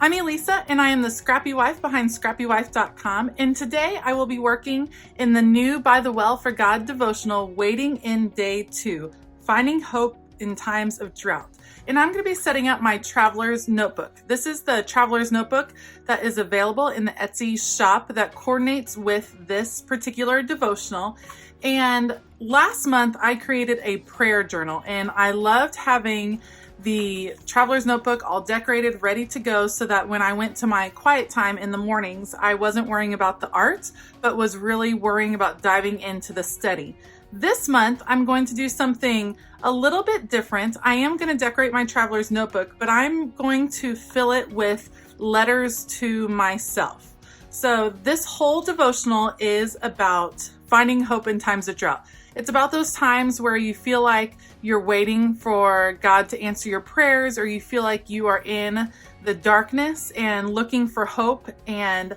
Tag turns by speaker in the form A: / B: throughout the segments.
A: I'm Elisa, and I am the Scrappy Wife behind scrappywife.com, and today I will be working in the new By the Well for God devotional, Waiting in Day 2, Finding Hope in Times of Drought. And I'm going to be setting up my Traveler's Notebook. This is the Traveler's Notebook that is available in the Etsy shop that coordinates with this particular devotional. And last month I created a prayer journal, and I loved having the Traveler's Notebook all decorated, ready to go, so that when I went to my quiet time in the mornings, I wasn't worrying about the art, but was really worrying about diving into the study. This month, I'm going to do something a little bit different. I am going to decorate my Traveler's Notebook, but I'm going to fill it with letters to myself. So this whole devotional is about finding hope in times of drought. It's about those times where you feel like you're waiting for God to answer your prayers, or you feel like you are in the darkness and looking for hope. And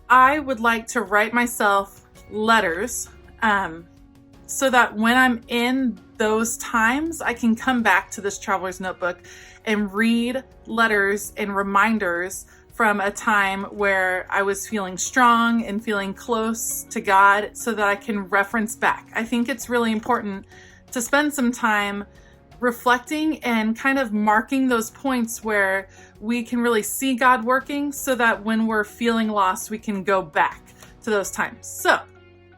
A: I would like to write myself letters so that when I'm in those times, I can come back to this Traveler's Notebook and read letters and reminders from a time where I was feeling strong and feeling close to God, so that I can reference back. I think it's really important to spend some time reflecting and kind of marking those points where we can really see God working, so that when we're feeling lost, we can go back to those times. So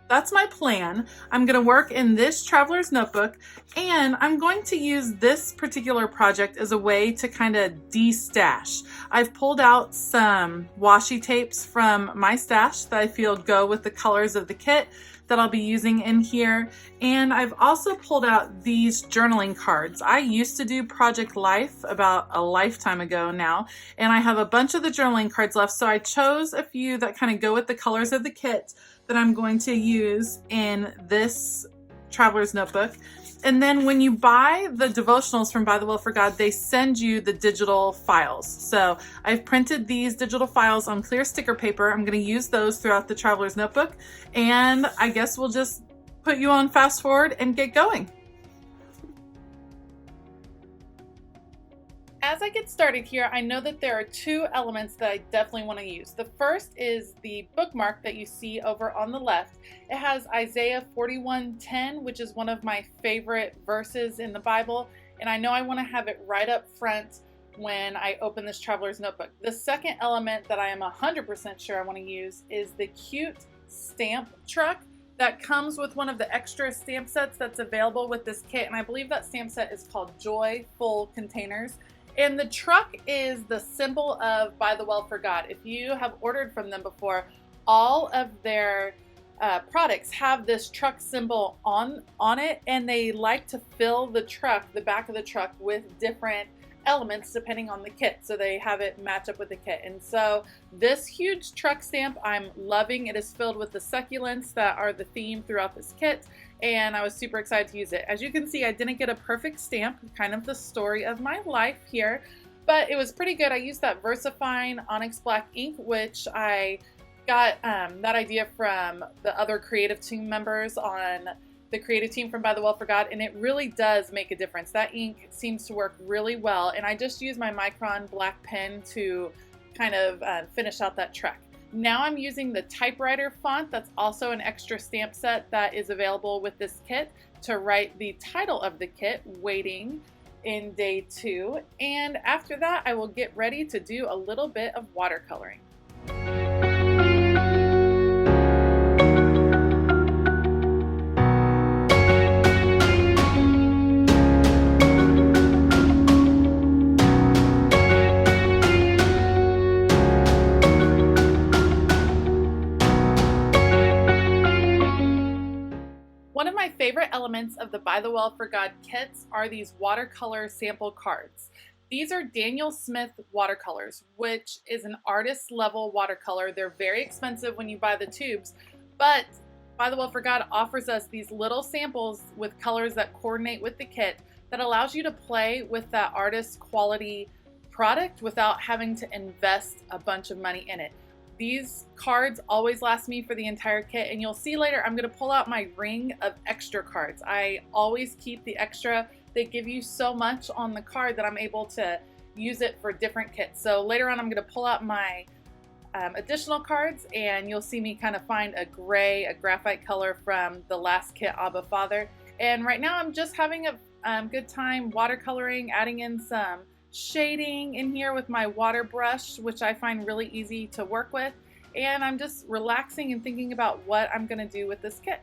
A: that's my plan. I'm going to work in this Traveler's Notebook, and I'm going to use this particular project as a way to kind of de-stash. I've pulled out some washi tapes from my stash that I feel go with the colors of the kit that I'll be using in here. And I've also pulled out these journaling cards. I used to do Project Life about a lifetime ago now, and I have a bunch of the journaling cards left. So I chose a few that kind of go with the colors of the kit that I'm going to use in this Traveler's Notebook. And then when you buy the devotionals from By the Well for God, they send you the digital files. So I've printed these digital files on clear sticker paper. I'm going to use those throughout the Traveler's Notebook. And I guess we'll just put you on fast forward and get going. As I get started here, I know that there are two elements that I definitely want to use. The first is the bookmark that you see over on the left. It has Isaiah 41:10, which is one of my favorite verses in the Bible, and I know I want to have it right up front when I open this Traveler's Notebook. The second element that I am 100% sure I want to use is the cute stamp truck that comes with one of the extra stamp sets that's available with this kit, and I believe that stamp set is called Joyful Containers. And the truck is the symbol of By the Well for God. If you have ordered from them before, all of their products have this truck symbol on it, and they like to fill the truck, the back of the truck, with different elements depending on the kit, so they have it match up with the kit. And so this huge truck stamp I'm loving. It is filled with the succulents that are the theme throughout this kit, and I was super excited to use it. As you can see, I didn't get a perfect stamp, kind of the story of my life here, but it was pretty good. I used that VersaFine Onyx Black ink, which I got that idea from the other creative team members on the creative team from By the Well for God, and it really does make a difference. That ink seems to work really well, and I just used my Micron black pen to kind of finish out that truck. Now I'm using the typewriter font that's also an extra stamp set that is available with this kit to write the title of the kit, Waiting in Day 2. And after that, I will get ready to do a little bit of watercoloring. One of my favorite elements of the By the Well for God kits are these watercolor sample cards. These are Daniel Smith watercolors, which is an artist level watercolor. They're very expensive when you buy the tubes, but By the Well for God offers us these little samples with colors that coordinate with the kit that allows you to play with that artist quality product without having to invest a bunch of money in it. These cards always last me for the entire kit, and you'll see later I'm going to pull out my ring of extra cards. I always keep the extra. They give you so much on the card that I'm able to use it for different kits. So later on I'm going to pull out my additional cards, and you'll see me kind of find a gray, a graphite color from the last kit, Abba Father. And right now I'm just having a good time watercoloring, adding in some shading in here with my water brush, which I find really easy to work with. And I'm just relaxing and thinking about what I'm going to do with this kit.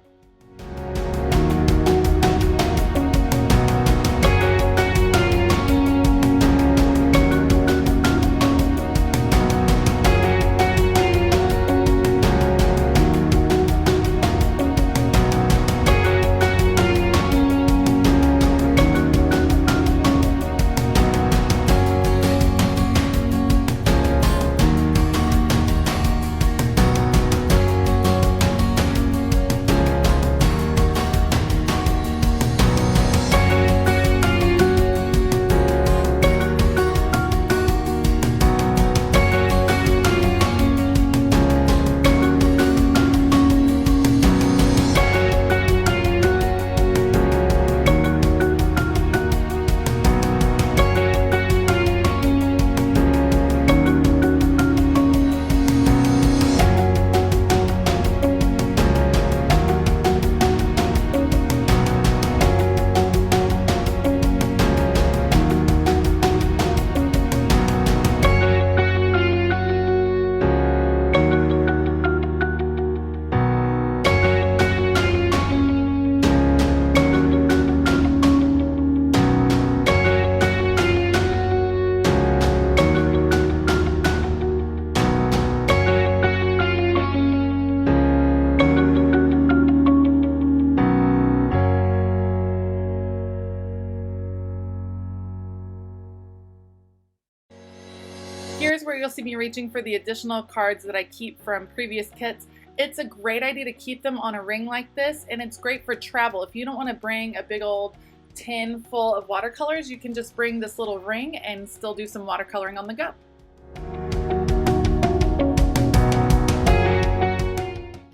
A: Here's where you'll see me reaching for the additional cards that I keep from previous kits. It's a great idea to keep them on a ring like this, and it's great for travel. If you don't want to bring a big old tin full of watercolors, you can just bring this little ring and still do some watercoloring on the go.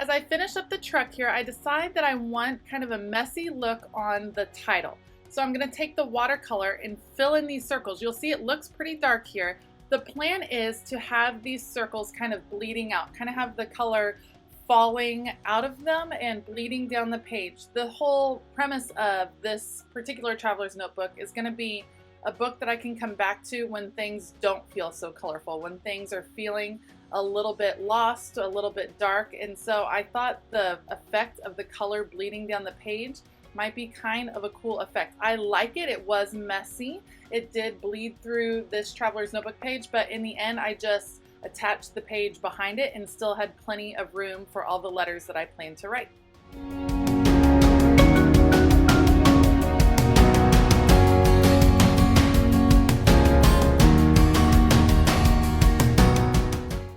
A: As I finish up the truck here, I decide that I want kind of a messy look on the title. So I'm going to take the watercolor and fill in these circles. You'll see it looks pretty dark here. The plan is to have these circles kind of bleeding out, kind of have the color falling out of them and bleeding down the page. The whole premise of this particular traveler's notebook is going to be a book that I can come back to when things don't feel so colorful, when things are feeling a little bit lost, a little bit dark. And so I thought the effect of the color bleeding down the page might be kind of a cool effect. I like it. It was messy. It did bleed through this traveler's notebook page, but in the end I just attached the page behind it and still had plenty of room for all the letters that I planned to write.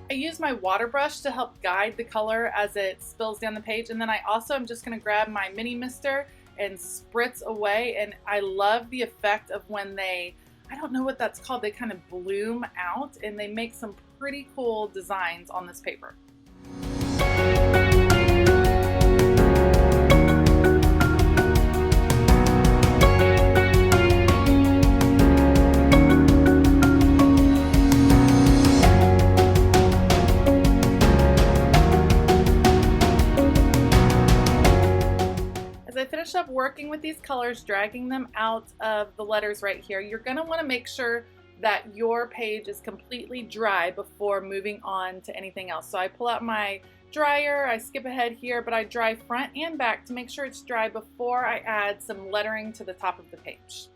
A: I use my water brush to help guide the color as it spills down the page, and then I also am just going to grab my mini mister and spritz away. And I love the effect of when they, I don't know what that's called, they kind of bloom out and they make some pretty cool designs on this paper. Finish up working with these colors, dragging them out of the letters right here, you're going to want to make sure that your page is completely dry before moving on to anything else. So I pull out my dryer, I skip ahead here, but I dry front and back to make sure it's dry before I add some lettering to the top of the page.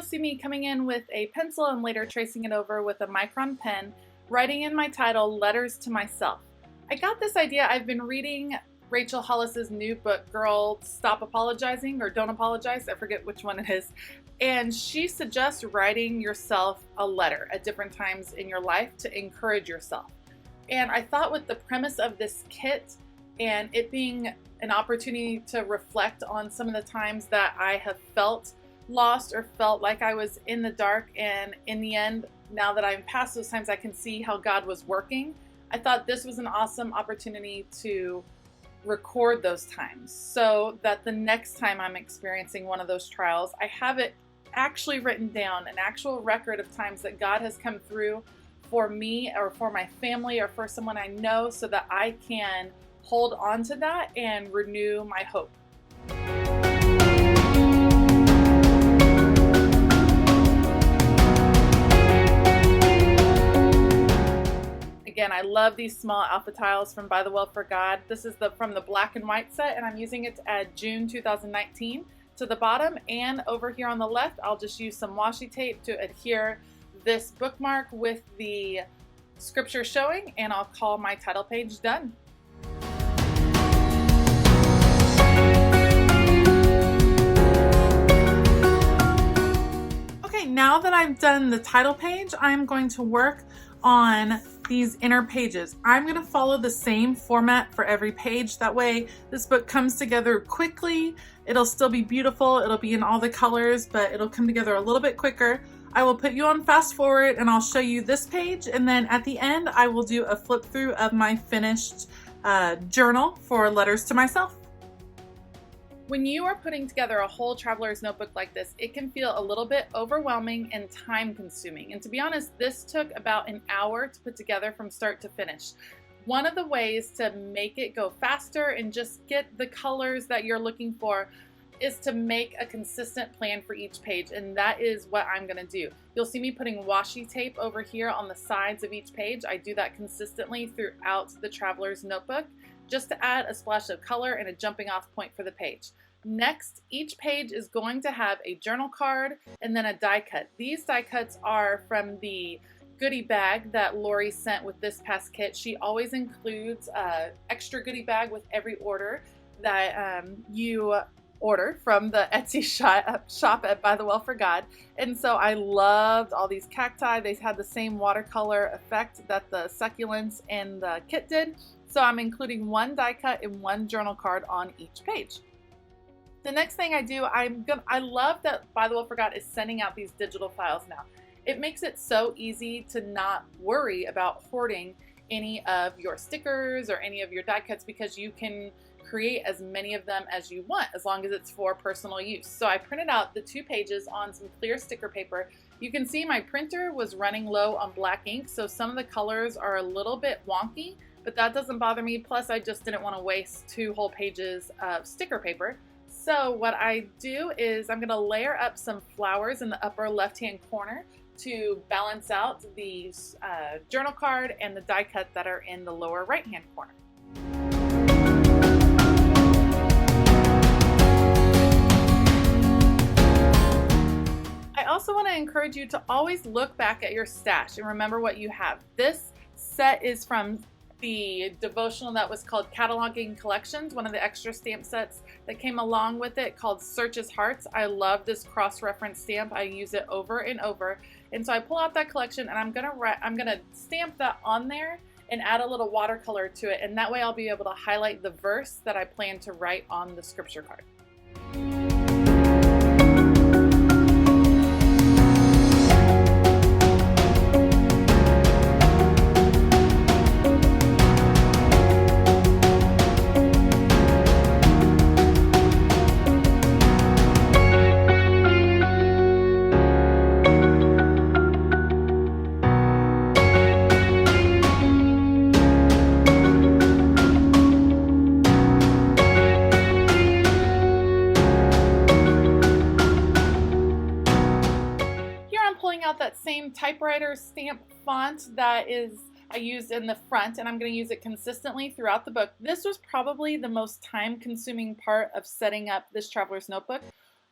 A: See me coming in with a pencil and later tracing it over with a micron pen, writing in my title, Letters to Myself. I got this idea, I've been reading Rachel Hollis's new book, Girl, Stop Apologizing, or Don't Apologize. I forget which one it is. And she suggests writing yourself a letter at different times in your life to encourage yourself. And I thought with the premise of this kit and it being an opportunity to reflect on some of the times that I have felt lost or felt like I was in the dark, and in the end, now that I'm past those times, I can see how God was working. I thought this was an awesome opportunity to record those times so that the next time I'm experiencing one of those trials, I have it actually written down, an actual record of times that God has come through for me or for my family or for someone I know, so that I can hold on to that and renew my hope. Again, I love these small alpha tiles from By the Well for God. This is from the black and white set, and I'm using it to add June 2019 to the bottom. And over here on the left, I'll just use some washi tape to adhere this bookmark with the scripture showing, and I'll call my title page done. Okay, now that I've done the title page, I'm going to work on these inner pages. I'm going to follow the same format for every page. That way this book comes together quickly. It'll still be beautiful. It'll be in all the colors, but it'll come together a little bit quicker. I will put you on fast forward and I'll show you this page, and then at the end I will do a flip through of my finished journal for letters to myself. When you are putting together a whole traveler's notebook like this, it can feel a little bit overwhelming and time consuming. And to be honest, this took about an hour to put together from start to finish. One of the ways to make it go faster and just get the colors that you're looking for is to make a consistent plan for each page, and that is what I'm going to do. You'll see me putting washi tape over here on the sides of each page. I do that consistently throughout the traveler's notebook, just to add a splash of color and a jumping off point for the page. Next, each page is going to have a journal card and then a die cut. These die cuts are from the goodie bag that Lori sent with this past kit. She always includes an extra goodie bag with every order that you order from the Etsy shop at By the Well for God. And so I loved all these cacti. They had the same watercolor effect that the succulents and the kit did. So I'm including one die cut and one journal card on each page. The next thing I do, I love that By the Well for God is sending out these digital files now. It makes it so easy to not worry about hoarding any of your stickers or any of your die cuts, because you can create as many of them as you want as long as it's for personal use. So I printed out the 2 pages on some clear sticker paper. You can see my printer was running low on black ink, so some of the colors are a little bit wonky, but that doesn't bother me. Plus, I just didn't want to waste 2 whole pages of sticker paper. So what I do is I'm going to layer up some flowers in the upper left-hand corner to balance out the journal card and the die cut that are in the lower right-hand corner. I also want to encourage you to always look back at your stash and remember what you have. This set is from the devotional that was called Cataloging Collections, one of the extra stamp sets that came along with it called Searches Hearts. I love this cross-reference stamp. I use it over and over. And so I pull out that collection and I'm gonna stamp that on there and add a little watercolor to it. And that way I'll be able to highlight the verse that I plan to write on the scripture card. That same typewriter stamp font that I used in the front, and I'm going to use it consistently throughout the book. This was probably the most time-consuming part of setting up this traveler's notebook,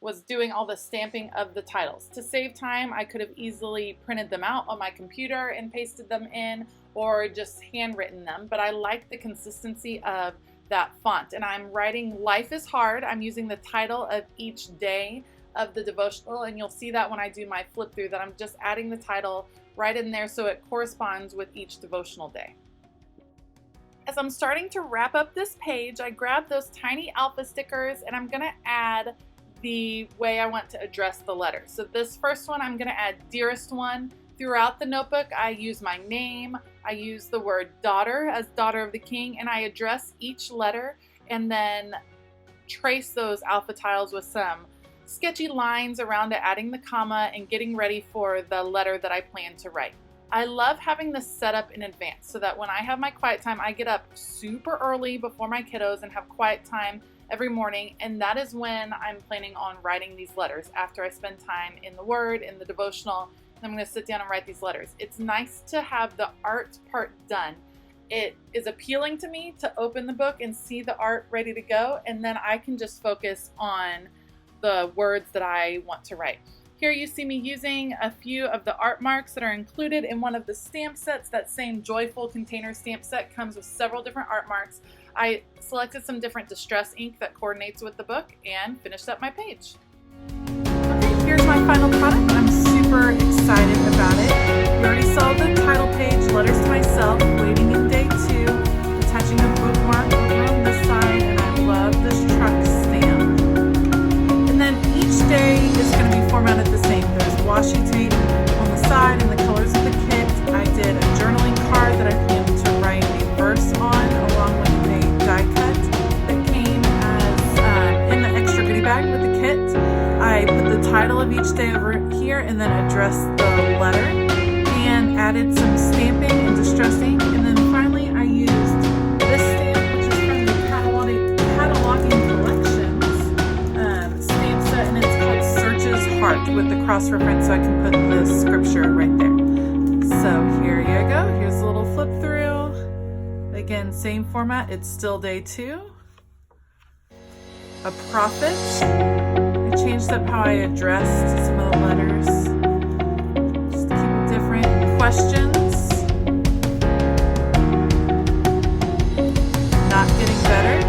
A: was doing all the stamping of the titles. To save time, I could have easily printed them out on my computer and pasted them in, or just handwritten them, but I like the consistency of that font. And I'm writing Life is Hard. I'm using the title of each day of the devotional, and you'll see that when I do my flip through that I'm just adding the title right in there so it corresponds with each devotional day. As I'm starting to wrap up this page, I grab those tiny alpha stickers and I'm going to add the way I want to address the letter. So this first one, I'm going to add dearest one. Throughout the notebook, I use my name, I use the word daughter as daughter of the king, and I address each letter and then trace those alpha tiles with some sketchy lines around it, adding the comma and getting ready for the letter that I plan to write. I love having this set up in advance so that when I have my quiet time, I get up super early before my kiddos and have quiet time every morning, and that is when I'm planning on writing these letters. After I spend time in the Word, in the devotional, I'm going to sit down and write these letters. It's nice to have the art part done. It is appealing to me to open the book and see the art ready to go, and then I can just focus on the words that I want to write. Here you see me using a few of the art marks that are included in one of the stamp sets. That same Joyful Container stamp set comes with several different art marks. I selected some different distress ink that coordinates with the book and finished up my page. Okay, here's my final product. I'm super excited about it. We already saw the title page, Letters to Myself, Waiting in Day 2, attaching a bookmark over on this side, and I love this truck stamp. And then each day is going to be formatted the same. There's washi tape on the side and the colors of the kit. I did a journaling card that I planned to write a verse on, along with a die cut that came as in the extra goodie bag with the kit. I put the title of each day over here and then addressed the letter and added some stamping and distressing. And then finally I used this stamp, which is from the Cataloging Collections stamp set, and it's called Search's Heart with the cross-reference, so I can put the scripture right there. So here you go. Here's a little flip through. Again, same format. It's still day 2. A prophet. I changed up how I addressed some of the letters, just to keep it different. Questions. Not getting better.